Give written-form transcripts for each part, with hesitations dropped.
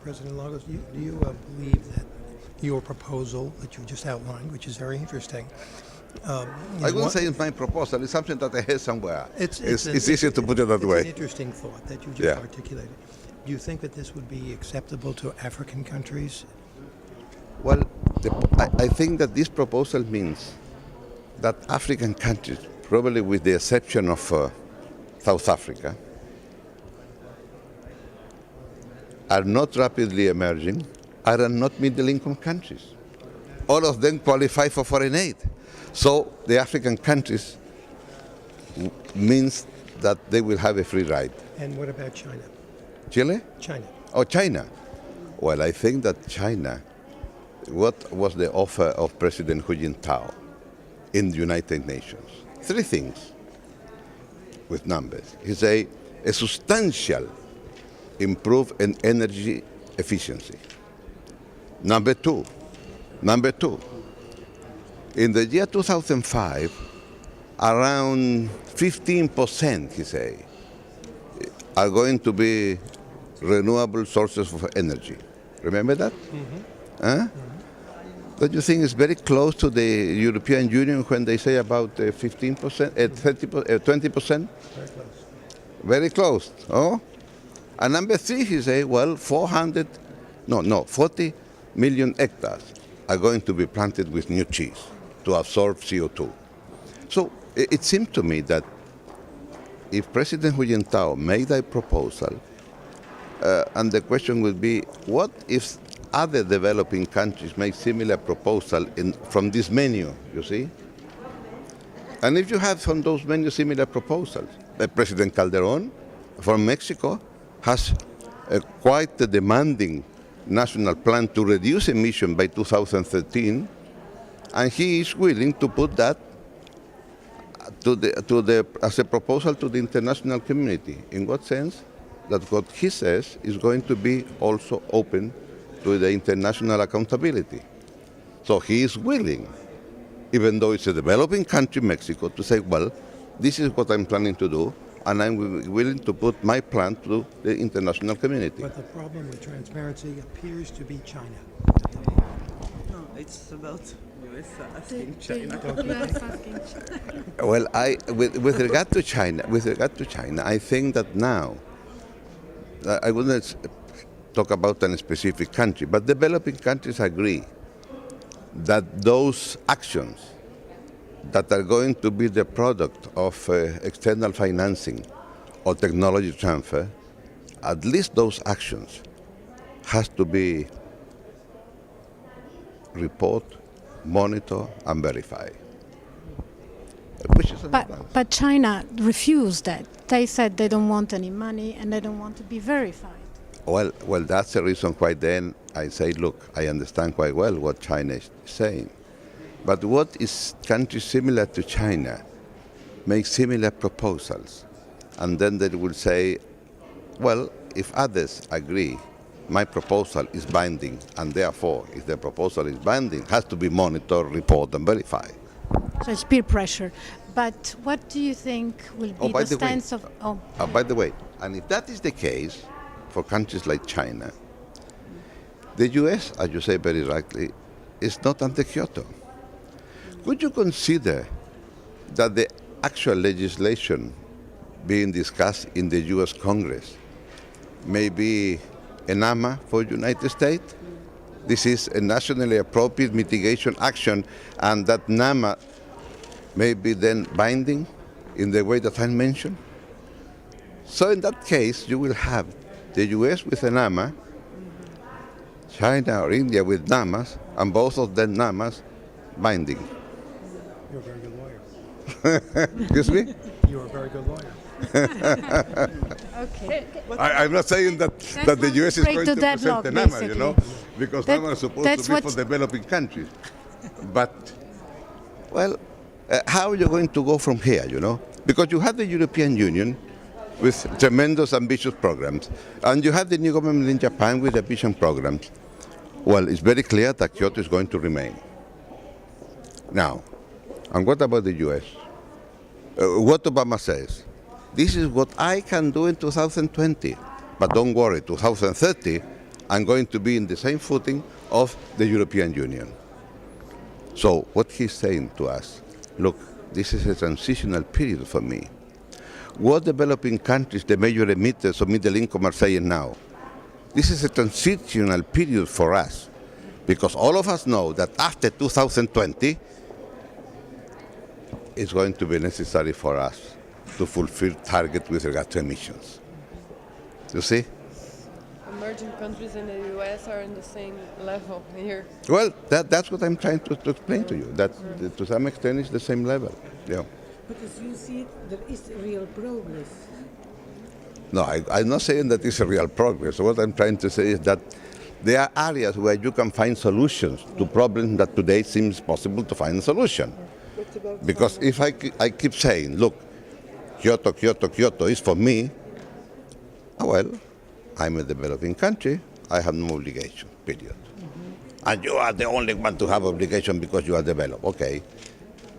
President Lagos, do you believe that your proposal that you just outlined, which is very interesting, I wouldn't say it's my proposal. It's something that I heard somewhere. It's easier to put it that way. It's an interesting thought that you just articulated. Do you think that this would be acceptable to African countries? Well, I think that this proposal means that African countries, probably with the exception of South Africa, are not rapidly emerging, are not middle-income countries. All of them qualify for foreign aid. So the African countries means that they will have a free ride. And what about China? Chile? China. Oh, China. Well, I think that China, what was the offer of President Hu Jintao in the United Nations? Three things with numbers. He said a substantial improve in energy efficiency. Number two, in the year 2005, around 15%, he say, are going to be renewable sources of energy. Remember that? Mm-hmm. Huh? Mm-hmm. Don't you think it's very close to the European Union when they say about 15%, 20%? Very close. Very close. Oh? And number three, he say, well, 40 million hectares are going to be planted with new trees to absorb CO2. So it seemed to me that if President Hu Jintao made that proposal, and the question would be, what if other developing countries make similar proposal from this menu, you see? And if you have from those many similar proposals, President Calderon from Mexico has quite a demanding national plan to reduce emission by 2013, and he is willing to put that as a proposal to the international community. In what sense? That what he says is going to be also open to the international accountability. So he is willing, even though it's a developing country, Mexico, to say, well, this is what I'm planning to do, and I'm willing to put my plan to the international community. But the problem with transparency appears to be China. No, it's about US asking China. Well, with regard to China, I think that now, I wouldn't talk about a specific country, but developing countries agree that those actions that are going to be the product of external financing or technology transfer, at least those actions has to be report, monitor, and verify. But China refused that. They said they don't want any money and they don't want to be verified. Well, that's the reason why then I say, look, I understand quite well what China is saying. But what is countries similar to China make similar proposals? And then they will say, well, if others agree, my proposal is binding, and therefore, if the proposal is binding, it has to be monitored, reported, and verified. So it's peer pressure. But what do you think will be the stance of... By the way, and if that is the case for countries like China, the US, as you say very rightly, is not under Kyoto. Would you consider that the actual legislation being discussed in the US Congress may be an AMA for the United States? This is a nationally appropriate mitigation action, and that NAMA may be then binding in the way that I mentioned. So in that case, you will have the US with an AMA, China or India with NAMAs, and both of them NAMAs binding. You're a very good lawyer. Excuse me? You're a very good lawyer. Okay. I'm not saying that the US is going to present the NAMA, basically. you know, because NAMA is supposed to be for developing countries. But, well, how are you going to go from here, you know? Because you have the European Union with tremendous ambitious programs, and you have the new government in Japan with ambitious programs. Well, it's very clear that Kyoto is going to remain. Now, and what about the US? What Obama says, this is what I can do in 2020, but don't worry, 2030, I'm going to be in the same footing of the European Union. So what he's saying to us, look, this is a transitional period for me. What developing countries, the major emitters of middle income, are saying now? This is a transitional period for us, because all of us know that after 2020, it's going to be necessary for us to fulfill targets with regard to emissions. You see? Emerging countries in the US are in the same level here. Well, that's what I'm trying to explain to you, that to some extent it's the same level. Yeah. Because you see there is real progress. No, I'm not saying that it's a real progress. What I'm trying to say is that there are areas where you can find solutions to problems that today seems possible to find a solution. Because if I keep saying, look, Kyoto, Kyoto, Kyoto is for me, well, I'm a developing country, I have no obligation, period. And you are the only one to have obligation because you are developed. Okay.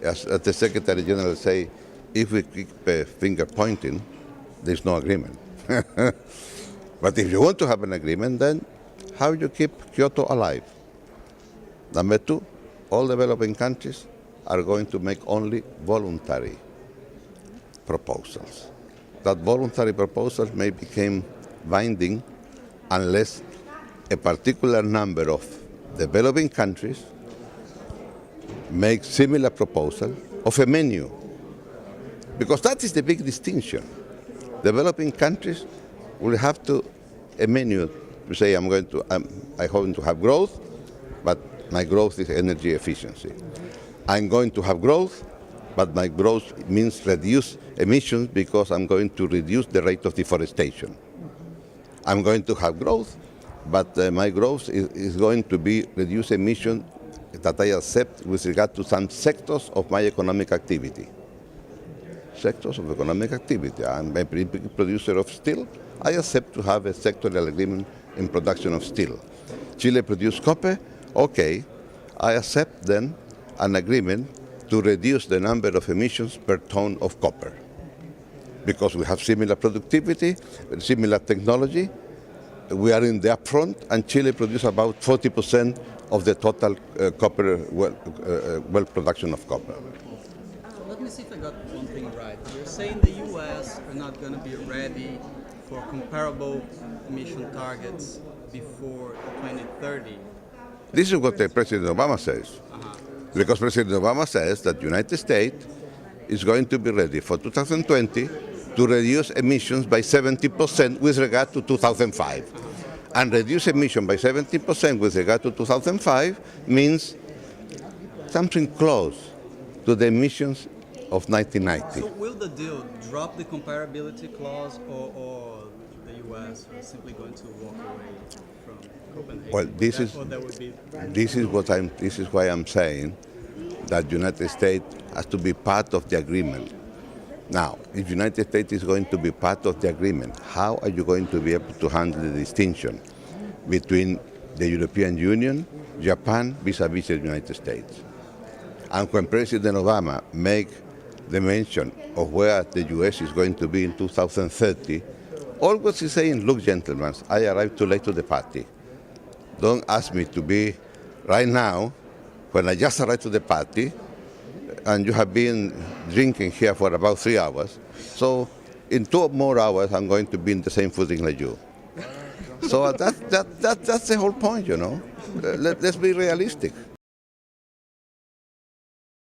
As the Secretary General say, if we keep finger pointing, there's no agreement. But if you want to have an agreement, then how you keep Kyoto alive? Number two, all developing countries are going to make only voluntary proposals. That voluntary proposals may become binding unless a particular number of developing countries make similar proposal of a menu. Because that is the big distinction. Developing countries will have a menu to say, I'm going to have growth, but my growth is energy efficiency. I'm going to have growth, but my growth means reduce emissions because I'm going to reduce the rate of deforestation. I'm going to have growth, but my growth is going to be reduce emissions that I accept with regard to some sectors of my economic activity. Sectors of economic activity. I'm a big producer of steel. I accept to have a sectoral agreement in production of steel. Chile produces copper. Okay, I accept then an agreement to reduce the number of emissions per ton of copper. Because we have similar productivity, similar technology. We are in the upfront, and Chile produces about 40% of the total copper well production of copper. Let me see if I got one thing right. You're saying the US are not going to be ready for comparable emission targets before 2030. This is what President Obama says. Because President Obama says that the United States is going to be ready for 2020 to reduce emissions by 70% with regard to 2005. And reduce emission by 70% with regard to 2005 means something close to the emissions of 1990. So will the deal drop the comparability clause, or the US are simply going to walk away from Copenhagen? Well, this is why I'm saying that the United States has to be part of the agreement. Now, if the United States is going to be part of the agreement, how are you going to be able to handle the distinction between the European Union, Japan, vis-a-vis the United States? And when President Obama make the mention of where the US is going to be in 2030, all what he's saying, look, gentlemen, I arrived too late to the party. Don't ask me to be right now, when I just arrived to the party, and you have been drinking here for about 3 hours. So in 2 more hours, I'm going to be in the same footing like you. So that's the whole point, you know. Let's be realistic.